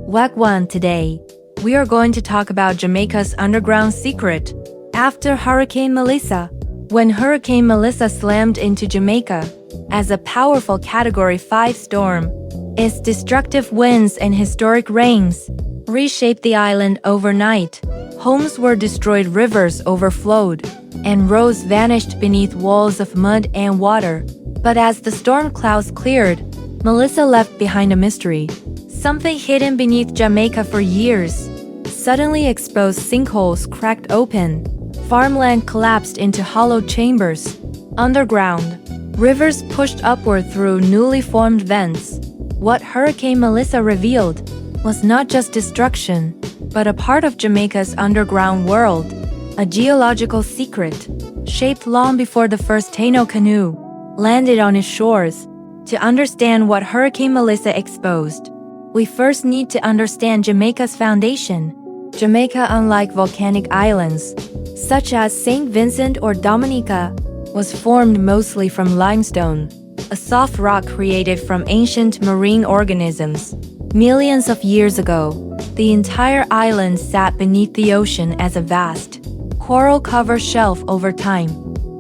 Wagwan. Today, we are going to talk about Jamaica's underground secret. After Hurricane Melissa. When Hurricane Melissa slammed into Jamaica as a powerful Category 5 storm, its destructive winds and historic rains reshaped the island overnight. Homes were destroyed, rivers overflowed, and roads vanished beneath walls of mud and water. But as the storm clouds cleared, Melissa left behind a mystery. Something hidden beneath Jamaica for years. Suddenly exposed sinkholes cracked open. Farmland collapsed into hollow chambers. Underground, rivers pushed upward through newly formed vents. What Hurricane Melissa revealed was not just destruction, but a part of Jamaica's underground world, a geological secret, shaped long before the first Taino canoe landed on its shores. To understand what Hurricane Melissa exposed, we first need to understand Jamaica's foundation. Jamaica, unlike volcanic islands, such as St. Vincent or Dominica, was formed mostly from limestone, a soft rock created from ancient marine organisms. Millions of years ago, the entire island sat beneath the ocean as a vast, coral-covered shelf. Over time,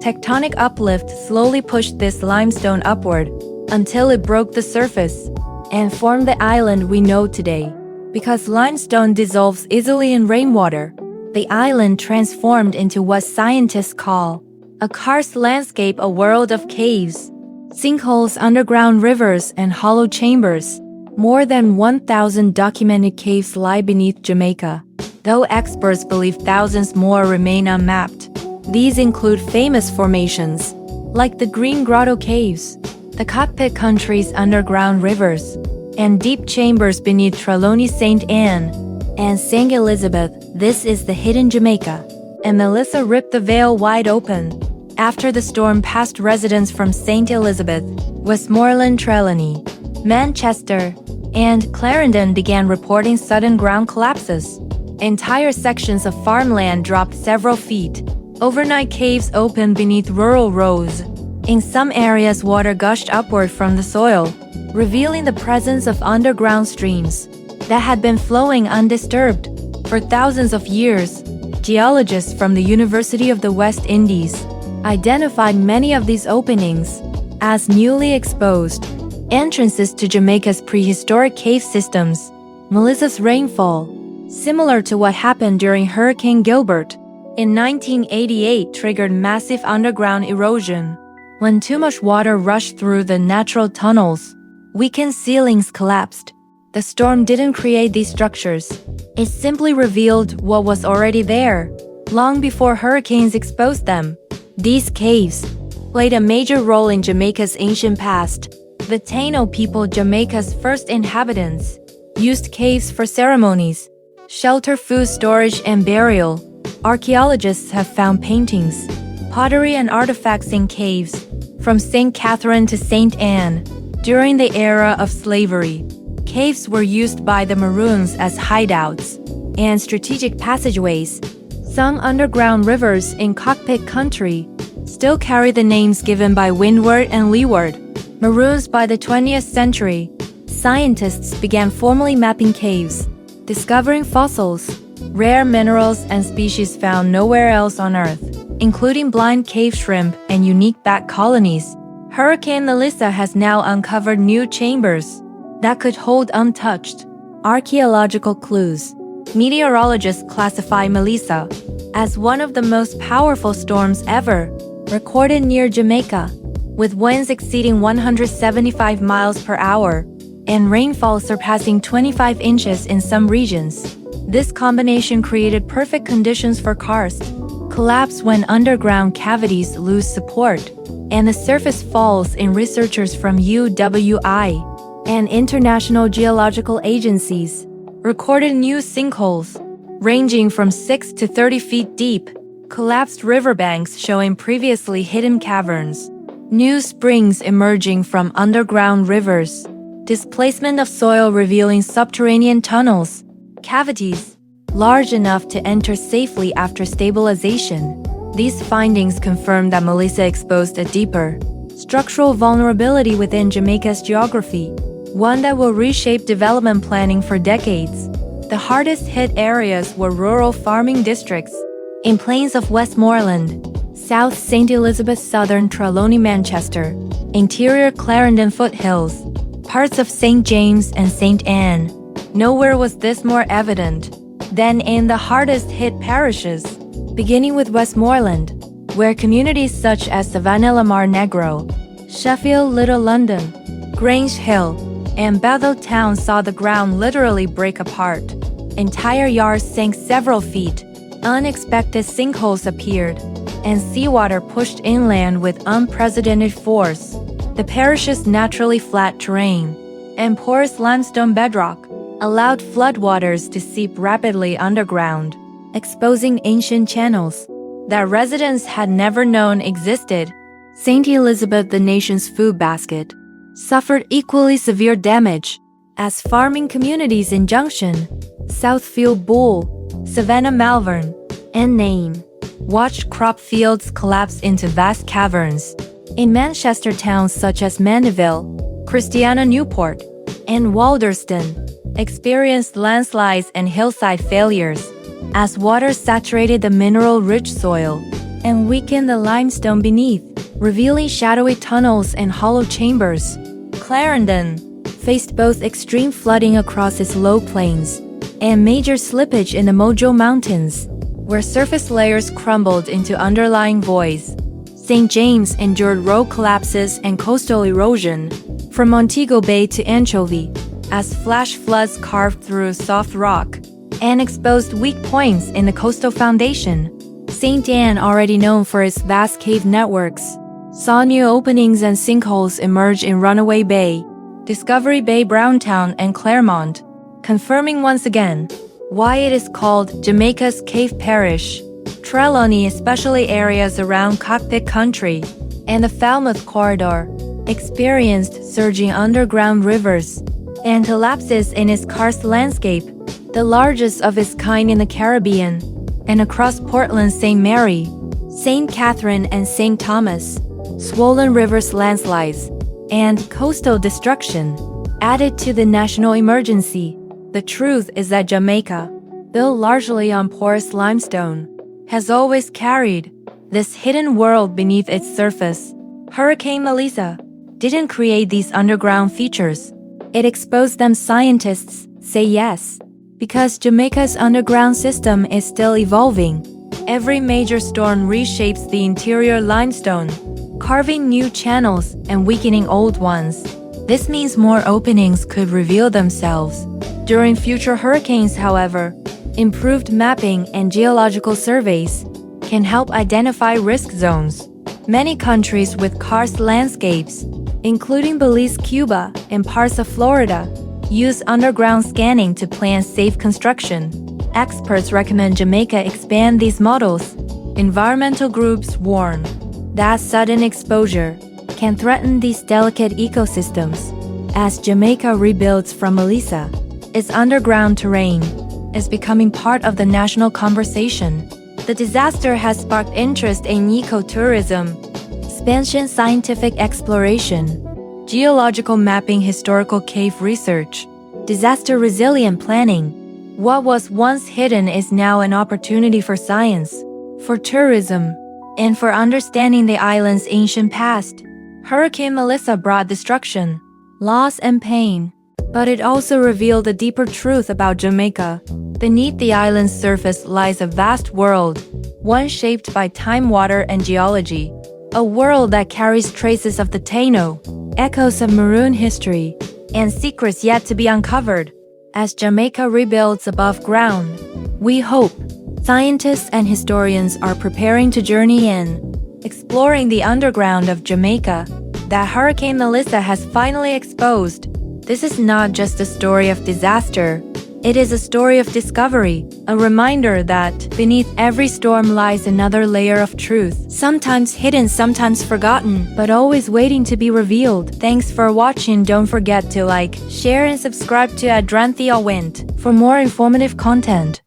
tectonic uplift slowly pushed this limestone upward until it broke the surface and formed the island we know today. Because limestone dissolves easily in rainwater, the island transformed into what scientists call a karst landscape, a world of caves, sinkholes, underground rivers, and hollow chambers. More than 1,000 documented caves lie beneath Jamaica, though experts believe thousands more remain unmapped. These include famous formations, like the Green Grotto Caves, the Cockpit Country's underground rivers, and deep chambers beneath Trelawney, St. Anne, and St. Elizabeth. This is the hidden Jamaica. And Melissa ripped the veil wide open. After the storm passed, residents from St. Elizabeth, Westmoreland, Trelawney, Manchester, and Clarendon began reporting sudden ground collapses. Entire sections of farmland dropped several feet. Overnight caves opened beneath rural roads. In some areas, water gushed upward from the soil, revealing the presence of underground streams that had been flowing undisturbed for thousands of years. Geologists from the University of the West Indies identified many of these openings as newly exposed entrances to Jamaica's prehistoric cave systems. Melissa's rainfall, similar to what happened during Hurricane Gilbert in 1988, triggered massive underground erosion. When too much water rushed through the natural tunnels, weakened ceilings collapsed. The storm didn't create these structures. It simply revealed what was already there, long before hurricanes exposed them. These caves played a major role in Jamaica's ancient past. The Taino people, Jamaica's first inhabitants, used caves for ceremonies, shelter, food storage, and burial. Archaeologists have found paintings, pottery, and artifacts in caves, from St. Catherine to St. Anne. During the era of slavery, caves were used by the Maroons as hideouts and strategic passageways. Some underground rivers in Cockpit Country still carry the names given by Windward and Leeward Maroons. By the 20th century, scientists began formally mapping caves, discovering fossils, rare minerals, and species found nowhere else on Earth, including blind cave shrimp and unique bat colonies. Hurricane Melissa has now uncovered new chambers that could hold untouched archaeological clues. Meteorologists classify Melissa as one of the most powerful storms ever recorded near Jamaica, with winds exceeding 175 miles per hour and rainfall surpassing 25 inches in some regions. This combination created perfect conditions for karst collapse when underground cavities lose support and the surface falls in. Researchers from UWI and international geological agencies recorded new sinkholes ranging from 6 to 30 feet deep, collapsed riverbanks showing previously hidden caverns, new springs emerging from underground rivers, displacement of soil revealing subterranean tunnels, cavities large enough to enter safely after stabilization. These findings confirm that Melissa exposed a deeper structural vulnerability within Jamaica's geography. one that will reshape development planning for decades. The hardest hit areas were rural farming districts in plains of Westmoreland, South St. Elizabeth, Southern Trelawney, Manchester, interior Clarendon foothills, parts of St. James and St. Anne. Nowhere was this more evident than in the hardest hit parishes, beginning with Westmoreland, where communities such as Savannah, Lamar Negro, Sheffield, Little London, Grange Hill, and Bethel Town saw the ground literally break apart. Entire yards sank several feet, unexpected sinkholes appeared, and seawater pushed inland with unprecedented force. The parish's naturally flat terrain and porous limestone bedrock allowed floodwaters to seep rapidly underground, exposing ancient channels that residents had never known existed. St. Elizabeth, the nation's food basket, suffered equally severe damage, as farming communities in Junction, Southfield, Bull, Savannah, Malvern, and Nain watched crop fields collapse into vast caverns. In Manchester, towns such as Mandeville, Christiana, Newport, and Walderston experienced landslides and hillside failures as water saturated the mineral-rich soil and weakened the limestone beneath, revealing shadowy tunnels and hollow chambers. Clarendon faced both extreme flooding across its low plains and major slippage in the Mojo Mountains, where surface layers crumbled into underlying voids. St. James endured road collapses and coastal erosion, from Montego Bay to Anchovy, as flash floods carved through soft rock and exposed weak points in the coastal foundation. St. Anne, already known for its vast cave networks, saw new openings and sinkholes emerge in Runaway Bay, Discovery Bay, Browntown, and Claremont, confirming once again why it is called Jamaica's Cave Parish. Trelawney, especially areas around Cockpit Country and the Falmouth Corridor, experienced surging underground rivers and collapses in its karst landscape, the largest of its kind in the Caribbean, and across Portland, St. Mary, St. Catherine, and St. Thomas. Swollen rivers, landslides, and coastal destruction added to the national emergency. The truth is that Jamaica, built largely on porous limestone, has always carried this hidden world beneath its surface. Hurricane Melissa didn't create these underground features. It exposed them. Scientists say yes, because Jamaica's underground system is still evolving. Every major storm reshapes the interior limestone, carving new channels and weakening old ones. This means more openings could reveal themselves during future hurricanes. However, improved mapping and geological surveys can help identify risk zones. Many countries with karst landscapes, including Belize, Cuba, and parts of Florida, use underground scanning to plan safe construction. Experts recommend Jamaica expand these models. Environmental groups warn that sudden exposure can threaten these delicate ecosystems. As Jamaica rebuilds from Melissa, its underground terrain is becoming part of the national conversation. The disaster has sparked interest in ecotourism, expansion, scientific exploration, geological mapping, historical cave research, disaster resilient planning. What was once hidden is now an opportunity for science, for tourism, and for understanding the island's ancient past. Hurricane Melissa brought destruction, loss, and pain, but it also revealed a deeper truth about Jamaica. Beneath the island's surface lies a vast world, one shaped by time, water, and geology. A world that carries traces of the Taino, echoes of maroon history, and secrets yet to be uncovered. As Jamaica rebuilds above ground, we hope scientists and historians are preparing to journey in, exploring the underground of Jamaica that Hurricane Melissa has finally exposed. This is not just a story of disaster. It is a story of discovery, a reminder that beneath every storm lies another layer of truth, sometimes hidden, sometimes forgotten, but always waiting to be revealed. Thanks for watching. Don't forget to like, share, and subscribe to Adranthea Wind for more informative content.